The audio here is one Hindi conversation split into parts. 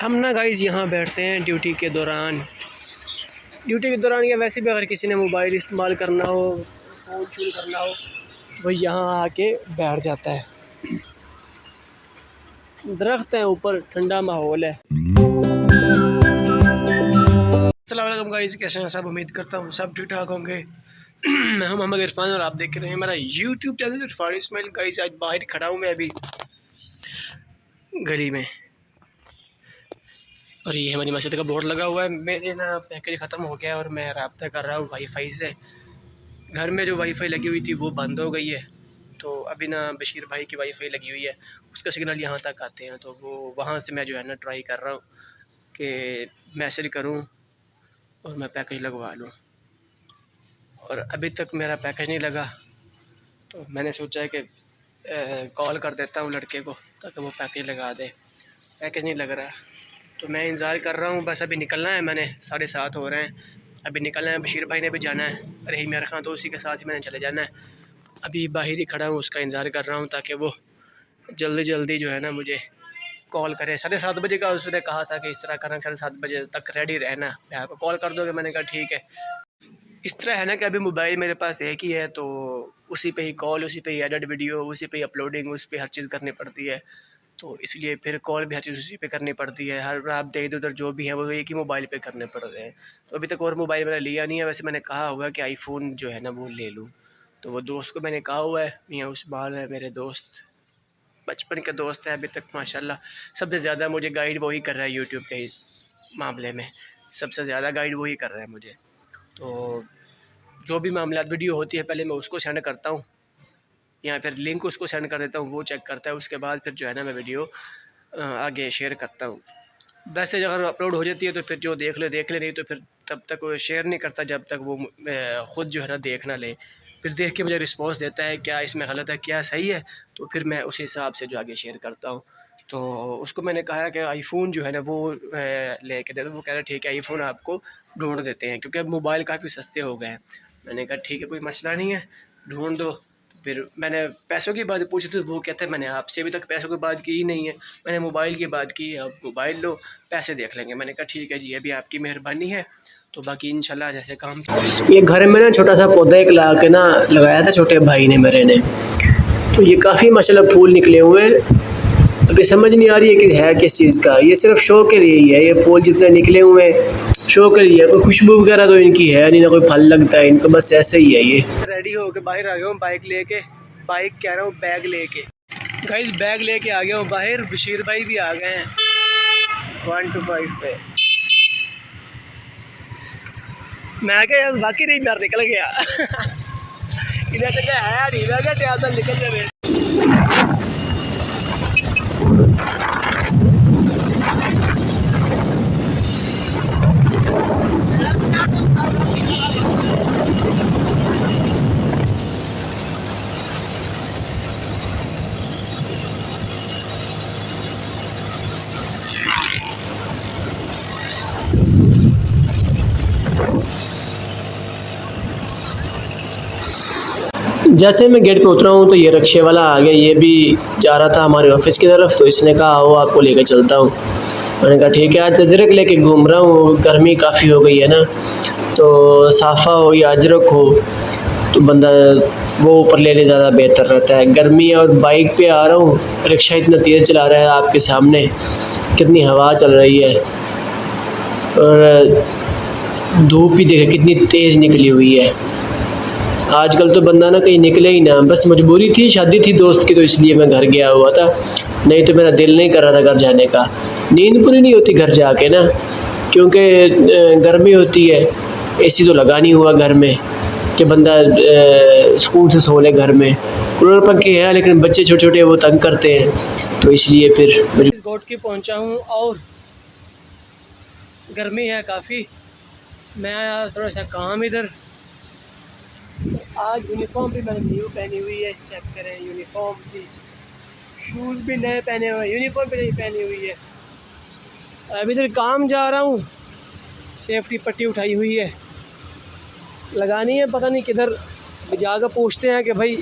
हम ना गाइज़ यहाँ बैठते हैं ड्यूटी के दौरान या वैसे भी अगर किसी ने मोबाइल इस्तेमाल करना हो, फ़ोन शूट करना हो, वो यहाँ आके बैठ जाता है। दरख्त हैं ऊपर, ठंडा माहौल है। अस्सलाम वालेकुम गाइज़, कैसे हैं सब? उम्मीद करता हूँ सब ठीक ठाक होंगे। मैं हूँ मोहम्मद इरफान और आप देख रहे हैं मेरा YouTube channel Irfan Ismail. Guys आज बाहर खड़ा हूँ मैं अभी गली में, और ये हमारी मस्जिद का बोर्ड लगा हुआ है। मेरे ना पैकेज ख़त्म हो गया और मैं रब्ता कर रहा हूँ वाईफाई से। घर में जो वाईफाई लगी हुई थी वो बंद हो गई है, तो अभी ना बशीर भाई की वाईफाई लगी हुई है, उसका सिग्नल यहाँ तक आते हैं, तो वो वहाँ से मैं जो है ना ट्राई कर रहा हूँ कि मैसेज करूँ और मैं पैकेज लगवा लूँ। और अभी तक मेरा पैकेज नहीं लगा, तो मैंने सोचा है कि कॉल कर देता हूँ लड़के को ताकि वो पैकेज लगा दे। पैकेज नहीं लग रहा, तो मैं इंतज़ार कर रहा हूँ। बस अभी निकलना है, मैंने 7:30 हो रहे हैं, अभी निकलना है। बशीर भाई ने भी जाना है, रहीम यार खान, तो उसी के साथ ही मैंने चले जाना है। अभी बाहर ही खड़ा हूँ, उसका इंतज़ार कर रहा हूँ ताकि वो जल्दी जल्दी जो है ना मुझे कॉल करे। 7:30 बजे का उसने कहा था कि इस तरह करना, 7:30 बजे तक रेडी रहना, मैं आपको कॉल कर दोगे। मैंने कहा ठीक है। इस तरह है ना कि अभी मोबाइल मेरे पास एक ही है, तो उसी पे ही कॉल, उसी पे ही एडिट वीडियो, उसी पे ही अपलोडिंग, उस पर हर चीज़ करनी पड़ती है। तो इसलिए फिर कॉल भी हर चीज़ उसी पे करनी पड़ती है। हर आप इधर उधर जो भी है वो एक ही मोबाइल पे करने पड़ रहे हैं। तो अभी तक और मोबाइल मैंने लिया नहीं है। वैसे मैंने कहा हुआ है कि आईफोन जो है ना वो ले लूँ, तो वो दोस्त को मैंने कहा हुआ है। मियाँ उस्मान है मेरे दोस्त, बचपन के दोस्त हैं अभी तक माशाल्लाह। सबसे ज़्यादा मुझे गाइड वही कर रहा है यूट्यूब के मामले में, सबसे ज़्यादा गाइड वही कर रहा है मुझे। तो जो भी मामला वीडियो होती है पहले मैं उसको सेंड करता हूँ, या फिर लिंक उसको सेंड कर देता हूँ, वो चेक करता है। उसके बाद फिर जो है ना मैं वीडियो आगे शेयर करता हूँ। वैसे अगर अपलोड हो जाती है तो फिर जो देख ले, नहीं तो फिर तब तक वो शेयर नहीं करता जब तक वो ख़ुद जो है ना देख ना ले। फिर देख के मुझे रिस्पॉन्स देता है क्या इसमें गलत है क्या सही है, तो फिर मैं उस हिसाब से जो आगे शेयर करता हूँ। तो उसको मैंने कहा कि आईफ़ोन जो है ना वो लेके दे दो। वो कह रहा ठीक है आईफ़ोन आपको ढूंढ देते हैं, क्योंकि अब मोबाइल काफ़ी सस्ते हो गए हैं। मैंने कहा ठीक है कोई मसला नहीं है, ढूंढ दो। फिर मैंने पैसों की बात पूछी तो वो कहते हैं मैंने आपसे अभी तक पैसों की बात की ही नहीं है, मैंने मोबाइल की बात की है, अब मोबाइल लो पैसे देख लेंगे। मैंने कहा ठीक है जी, अभी आपकी मेहरबानी है, तो बाकी इंशाल्लाह जैसे काम। ये घर में ना छोटा सा पौधा एक ला के ना लगाया था छोटे भाई ने मेरे ने, तो ये काफ़ी माशाल्लाह फूल निकले हुए हैं। अभी समझ नहीं आ रही है कि है किस चीज़ का। ये सिर्फ शो के लिए ही है, ये फूल जितने निकले हुए हैं शो के लिए। कोई खुशबू वगैरह तो इनकी है नहीं, ना कोई फल लगता है इनको, बस ऐसे ही है ये। रेडी होके बाहर आ गया हूँ बाइक लेके, बाइक कह रहा हूँ बैग लेके। गाइस बैग लेके आ गया हूँ बाहर, बशीर भाई भी आ गए हैं 125 पे। मैं क्या यार बाकी नहीं बाहर निकल गया इधर से क्या है नहीं, मैं क्या निकल गया। जैसे मैं गेट पे उतरा हूँ तो ये रिक्शे वाला आ गया। ये भी जा रहा था हमारे ऑफिस की तरफ, तो इसने कहा आओ आपको लेकर चलता हूँ। मैंने कहा ठीक है। आज अजरक लेके घूम रहा हूँ, गर्मी काफ़ी हो गई है ना, तो साफ़ा हो या अजरक हो तो बंदा वो ऊपर ले ले ज़्यादा बेहतर रहता है। गर्मी है और बाइक पे आ रहा हूँ, रिक्शा इतना तेज़ चला रहा है, आपके सामने कितनी हवा चल रही है, और धूप भी देखे कितनी तेज़ निकली हुई है। आजकल तो बंदा ना कहीं निकले ही ना, बस मजबूरी थी, शादी थी दोस्त की, तो इसलिए मैं घर गया हुआ था, नहीं तो मेरा दिल नहीं कर रहा था घर जाने का। नींद पूरी नहीं होती घर जाके ना, क्योंकि गर्मी होती है, एसी तो लगा नहीं हुआ घर में कि बंदा सुकून से सो ले। घर में कूलर पंखे हैं लेकिन बच्चे छोटे छोटे वो तंग करते हैं, तो इसलिए फिर इस गोट की पहुंचा हूँ और गर्मी है काफ़ी। मैं आया थोड़ा सा काम इधर। आज यूनिफॉर्म भी मैंने न्यू पहनी हुई है, चेक करें यूनिफॉर्म भी, शूज़ भी नए पहने हुए हैं, यूनिफॉर्म भी नहीं पहनी हुई है। अभी इधर काम जा रहा हूँ, सेफ्टी पट्टी उठाई हुई है, लगानी है पता नहीं किधर। जाकर पूछते हैं कि भाई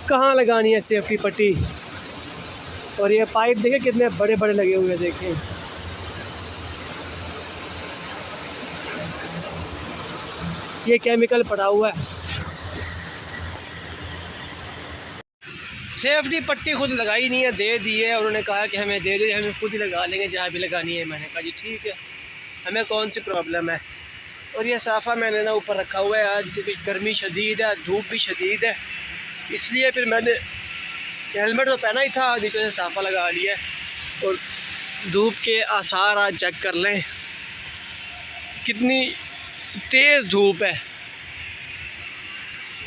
कहाँ लगानी है सेफ्टी पट्टी। और ये पाइप देखें कितने बड़े बड़े लगे हुए हैं, देखें। ये केमिकल पड़ा हुआ है। सेफ्टी पट्टी खुद लगाई नहीं है, दे दी है। उन्होंने कहा कि हमें दे दे, हमें खुद ही लगा लेंगे जहाँ भी लगानी है। मैंने कहा जी ठीक है, हमें कौन सी प्रॉब्लम है। और ये साफ़ा मैंने ना ऊपर रखा हुआ है आज, क्योंकि गर्मी शदीद है, धूप भी शदीद है, इसलिए फिर मैंने हेलमेट तो पहना ही था, नीचे से साफ़ा लगा लिया है। और धूप के आसार आज चेक कर लें, कितनी तेज़ धूप है,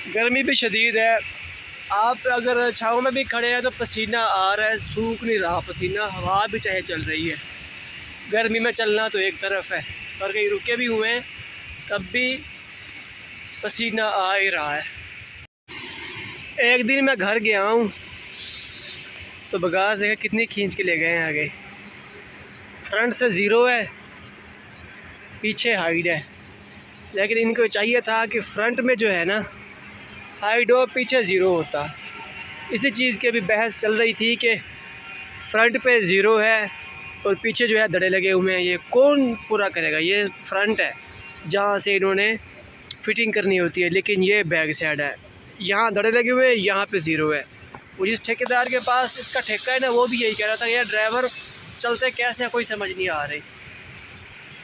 गर्मी भी शदीद है। आप अगर छाँव में भी खड़े हैं तो पसीना आ रहा है, सूख नहीं रहा पसीना, हवा भी चाहे चल रही है। गर्मी में चलना तो एक तरफ है, और कहीं रुके भी हुए हैं तब भी पसीना आ ही रहा है। एक दिन मैं घर गया हूँ तो बगास देखा कितनी खींच के ले गए हैं आगे। फ्रंट से ज़ीरो है, पीछे हाइड है, लेकिन इनको चाहिए था कि फ्रंट में जो है ना हाइड हो, पीछे ज़ीरो होता। इसी चीज़ की भी बहस चल रही थी कि फ्रंट पे ज़ीरो है और पीछे जो है दड़े लगे हुए हैं, ये कौन पूरा करेगा। ये फ्रंट है जहाँ से इन्होंने फिटिंग करनी होती है, लेकिन ये बैक साइड है, यहाँ दड़े लगे हुए हैं, यहाँ पे ज़ीरो है। और जिस ठेकेदार के पास इसका ठेका है ना, वो भी यही कह रहा था, यार ड्राइवर चलते कैसे कोई समझ नहीं आ रही,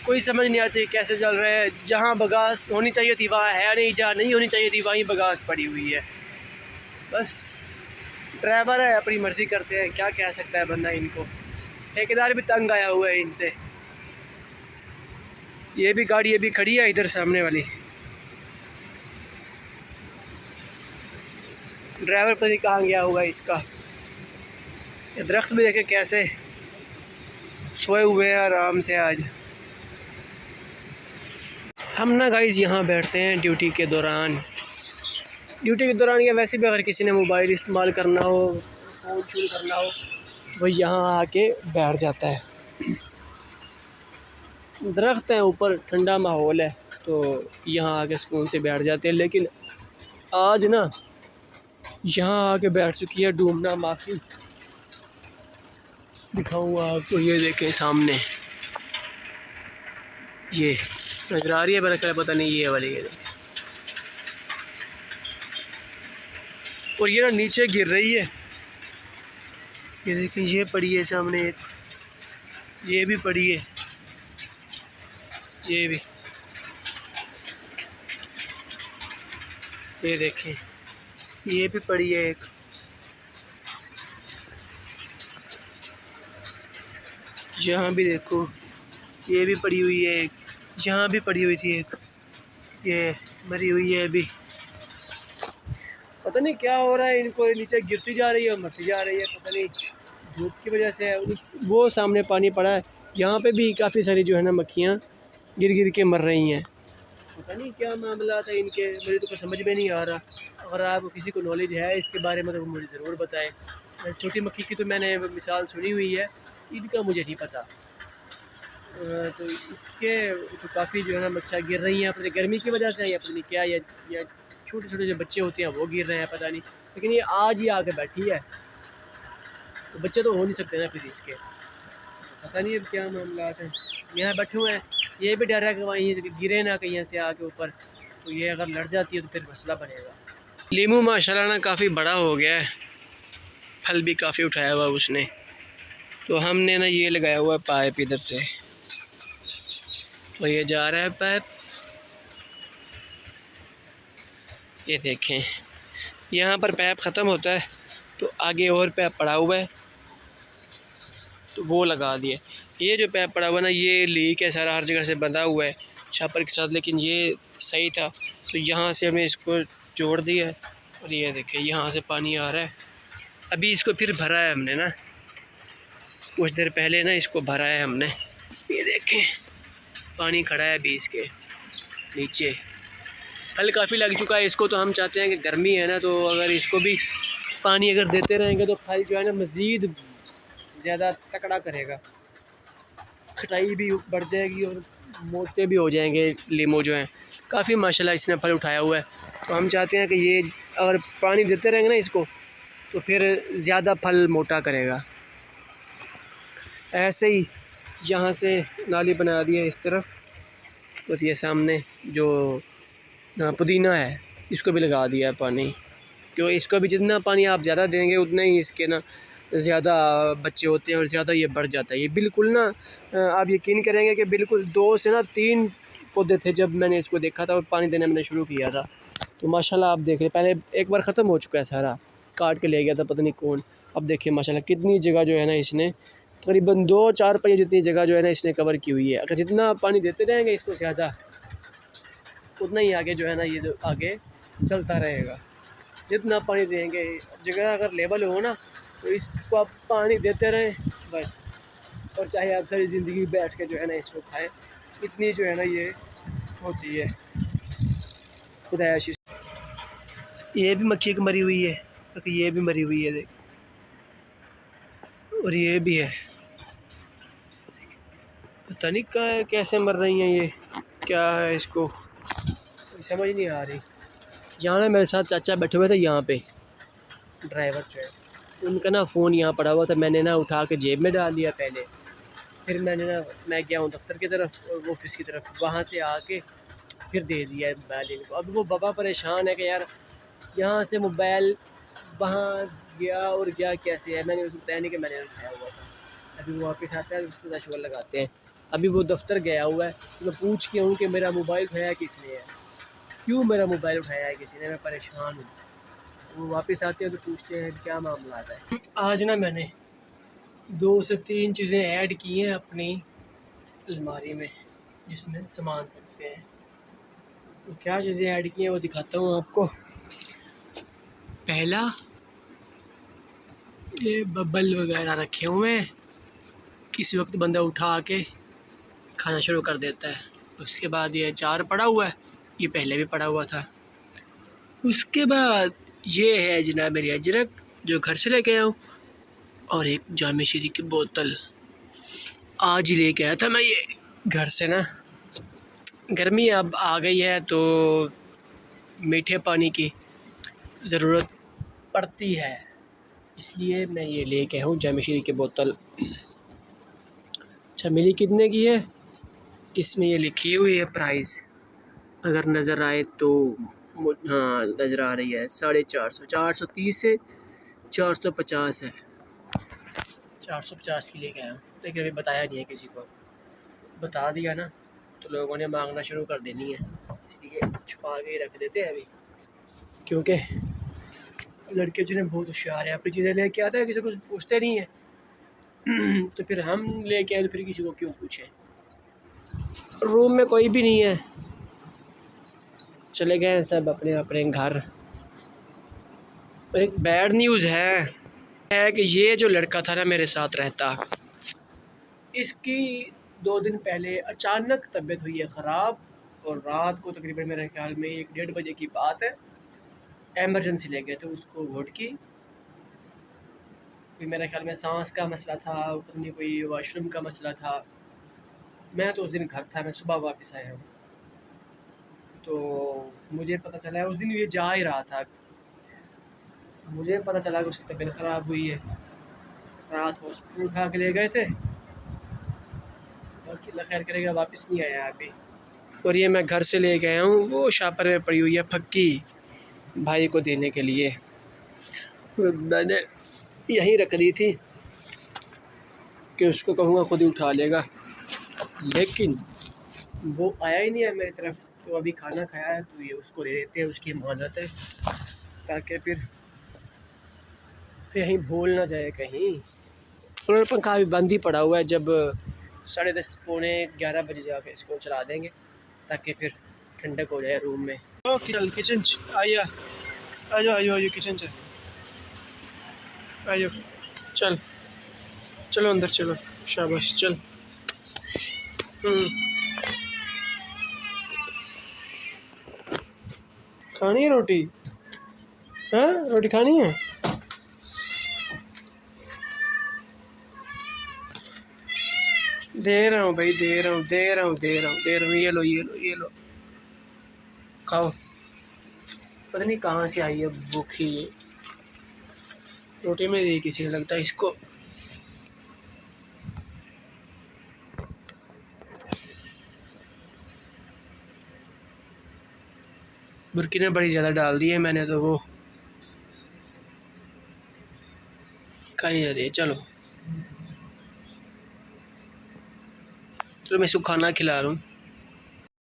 कोई समझ नहीं आती कैसे चल रहे हैं। जहाँ बगास होनी चाहिए थी वहाँ है नहीं, जहाँ नहीं होनी चाहिए थी वहीं बगास पड़ी हुई है। बस ड्राइवर है, अपनी मर्ज़ी करते हैं, क्या कह सकता है बंदा इनको। ठेकेदार भी तंग आया हुआ है इनसे। ये भी गाड़ी अभी खड़ी है इधर सामने वाली, ड्राइवर पता नहीं कहाँ गया होगा इसका। ये दरख्त भी देखे कैसे सोए हुए हैं आराम से। आज हम ना गाइस यहाँ बैठते हैं ड्यूटी के दौरान या वैसे भी अगर किसी ने मोबाइल इस्तेमाल करना हो, फ़ोन शूट करना हो, वो यहाँ आके बैठ जाता है। दरख्त हैं ऊपर, ठंडा माहौल है, तो यहाँ आके सुकून से बैठ जाते हैं। लेकिन आज ना यहाँ आके बैठ चुकी है डूबना माखी। दिखाऊंगा आपको, ये देखें सामने, ये नजर आ रही है, मेरा ख्याल पता नहीं ये वाली है। और ये ना नीचे गिर रही है, ये देखें, ये पड़ी है सामने एक, ये भी पड़ी है, ये भी, ये देखें, ये भी पड़ी है एक। यहाँ भी देखो, ये भी पड़ी हुई है एक, यहाँ भी पड़ी हुई थी एक, ये मरी हुई है अभी। पता नहीं क्या हो रहा है इनको, नीचे गिरती जा रही है और मरती जा रही है, पता नहीं धूप की वजह से। वो सामने पानी पड़ा है, यहाँ पे भी काफ़ी सारी जो है ना मक्खियाँ गिर गिर के मर रही हैं। पता नहीं क्या मामला था इनके, मुझे तो कुछ समझ में नहीं आ रहा। अगर आपको किसी को नॉलेज है इसके बारे में तो मुझे ज़रूर बताएं। छोटी मक्खी की तो मैंने मिसाल सुनी हुई है, इनका मुझे नहीं पता। तो इसके तो काफ़ी जो है ना मक्खियाँ गिर रही हैं, अपनी गर्मी की वजह से या पता नहीं क्या, या छोटे छोटे जो बच्चे होते हैं वो गिर रहे हैं, पता नहीं। लेकिन ये आज ही आके बैठी है, तो बच्चे तो हो नहीं सकते ना फिर इसके, पता नहीं अब क्या मामला है। यहाँ बैठे हुए हैं, ये भी डर है कि वहीं गिरे ना कहीं से आके ऊपर, तो ये अगर लड़ जाती है तो फिर मसला बनेगा। लीमू माशाल्लाह ना काफ़ी बड़ा हो गया है, फल भी काफ़ी उठाया हुआ उसने। तो हमने ना ये लगाया हुआ है पाइप इधर से, तो ये जा रहा है पाइप, ये देखें यहाँ पर पाइप ख़त्म होता है तो आगे और पाइप पड़ा हुआ है, तो वो लगा दिए। ये जो पाइप पड़ा हुआ ना, ये लीक है सारा, हर जगह से बंधा हुआ है छापर के साथ, लेकिन ये सही था तो यहाँ से हमने इसको जोड़ दिया। और ये देखें यहाँ से पानी आ रहा है, अभी इसको फिर भरा है हमने ना, कुछ देर पहले ना इसको भरा है हमने। ये देखें पानी खड़ा है अभी इसके नीचे, फल काफ़ी लग चुका है इसको। तो हम चाहते हैं कि गर्मी है ना, तो अगर इसको भी पानी अगर देते रहेंगे तो फल जो है ना मज़ीद ज़्यादा तकड़ा करेगा, खटाई भी बढ़ जाएगी और मोटे भी हो जाएंगे लीमू जो हैं। काफ़ी माशाल्लाह इसने फल उठाया हुआ है, तो हम चाहते हैं कि ये अगर पानी देते रहेंगे ना इसको, तो फिर ज़्यादा फल मोटा करेगा। ऐसे ही यहाँ से नाली बना दी है इस तरफ, और ये सामने जो पुदीना है इसको भी लगा दिया है पानी, क्यों इसको भी जितना पानी आप ज़्यादा देंगे उतना ही इसके ना ज़्यादा बच्चे होते हैं और ज़्यादा ये बढ़ जाता है। ये बिल्कुल ना आप यकीन करेंगे कि बिल्कुल 2 से ना 3 पौधे थे जब मैंने इसको देखा था और पानी देना मैंने शुरू किया था। तो माशाल्लाह आप देख रहे, पहले एक बार ख़त्म हो चुका है, सारा काट के ले गया था पता नहीं कौन। अब देखिए माशाल्लाह कितनी जगह जो है ना इसने तकरीबन 2-4 पहिए जितनी जगह जो है ना इसने कवर की हुई है। अगर जितना पानी देते रहेंगे इसको ज़्यादा, उतना ही आगे जो है ना ये जो आगे चलता रहेगा। जितना पानी देंगे, जगह अगर लेवल हो ना तो इसको आप पानी देते रहें बस, और चाहे आप सारी ज़िंदगी बैठ के जो है ना इसको खाएं, इतनी जो है ना ये होती है। खुदा आशीष। ये भी मक्खी की मरी हुई है, तो ये भी मरी हुई है देख, और ये भी है, पता नहीं क्या कैसे मर रही हैं ये, क्या है इसको समझ नहीं आ रही। यहाँ ना मेरे साथ चाचा बैठे हुए थे, यहाँ पे ड्राइवर जो है, उनका ना फ़ोन यहाँ पड़ा हुआ था, मैंने ना उठा के जेब में डाल लिया पहले, फिर मैं गया हूँ दफ्तर की तरफ, ऑफिस की तरफ, वहाँ से आके फिर दे दिया है मोबाइल इनको। अब वो बाबा परेशान है कि यार यहाँ से मोबाइल वहाँ गया और गया कैसे है, मैंने उसको बताया नहीं कि मैंने उठाया हुआ था। अभी वो वापस आता है, उसको शुगर लगाते हैं। अभी वो दफ्तर गया हुआ है, तो मैं पूछ के हूँ कि मेरा मोबाइल उठाया किसने है, क्यों मेरा मोबाइल उठाया है किसी ने, मैं परेशान हूँ। वो वापस आते हैं तो पूछते हैं क्या मामला आता है। आज ना मैंने 2 से 3 चीज़ें ऐड की हैं अपनी अलमारी में जिसमें सामान रखते हैं। तो क्या चीज़ें ऐड की हैं वो दिखाता हूँ आपको। पहला, ये बबल वगैरह रखे हुए हैं, किसी वक्त बंदा उठा के खाना शुरू कर देता है। उसके बाद ये अचार पड़ा हुआ है, ये पहले भी पड़ा हुआ था। उसके बाद ये है जनाब मेरी अजरक जो घर से लेके आया हूँ, और एक जामे शीरी की बोतल आज ही लेके आया था मैं ये घर से ना। गर्मी अब आ गई है तो मीठे पानी की ज़रूरत पड़ती है, इसलिए मैं ये लेके आया हूँ जामे शीरी की बोतल। अच्छा मिली कितने की है, इसमें ये लिखी हुई है प्राइस, अगर नज़र आए तो। हाँ नज़र आ रही है, 450, 430 से 450 है। 450 की लेके आया हूँ, लेकिन अभी बताया नहीं है किसी को, बता दिया ना तो लोगों ने मांगना शुरू कर देनी है, इसलिए छुपा के ही रख देते हैं अभी। क्योंकि लड़के जो है बहुत होशियार है, अपनी चीज़ें लेके आते हैं, किसी को पूछते नहीं है तो फिर हम लेके आए तो फिर किसी को क्यों पूछे। रूम में कोई भी नहीं है, चले गए हैं सब अपने अपने घर। और एक बैड न्यूज़ है कि ये जो लड़का था ना मेरे साथ रहता, इसकी 2 दिन पहले अचानक तबीयत हुई है ख़राब, और रात को तकरीबन मेरे ख्याल में 1-1:30 बजे की बात है, एमरजेंसी ले गए थे उसको वार्ड की। कोई मेरे ख्याल में सांस का मसला था, पता नहीं कोई वाशरूम का मसला था। मैं तो उस दिन घर था, मैं सुबह वापस आया हूँ, तो मुझे पता चला है उस दिन ये जा ही रहा था, मुझे पता चला कि उसकी तबीयत ख़राब हुई है। रात हॉस्पिटल उठा के ले गए थे और अल्लाह खैर करेगा वापस नहीं आया अभी। और ये मैं घर से ले गया हूँ, वो शापर में पड़ी हुई है फक्की भाई को देने के लिए, मैंने यहीं रख दी थी कि उसको कहूँगा खुद ही उठा लेगा, लेकिन वो आया ही नहीं है मेरी तरफ। तो अभी खाना खाया है तो ये उसको दे देते हैं, उसकी मानत है, ताकि फिर कहीं भूल ना जाए कहीं। और पंखा अभी बंद ही पड़ा हुआ है, जब 10:30 पौने 11 बजे जाके इसको चला देंगे ताकि फिर ठंडक हो जाए रूम में। चल किचन आइए, आ जाओ किचन से आइयो, चल चलो अंदर चलो, शाबाश चल। खानी है रोटी? हाँ रोटी खानी है? दे रहा हूँ भाई, दे रहा हूँ, ये लो खाओ। पता नहीं कहाँ से आई है भूखी ये, रोटी में दी किसी ने लगता है इसको। बुरकिने बड़ी ज़्यादा डाल दी है मैंने, तो वो खाई जा रही है। चलो तो मैं इसको खाना खिला रहा हूँ।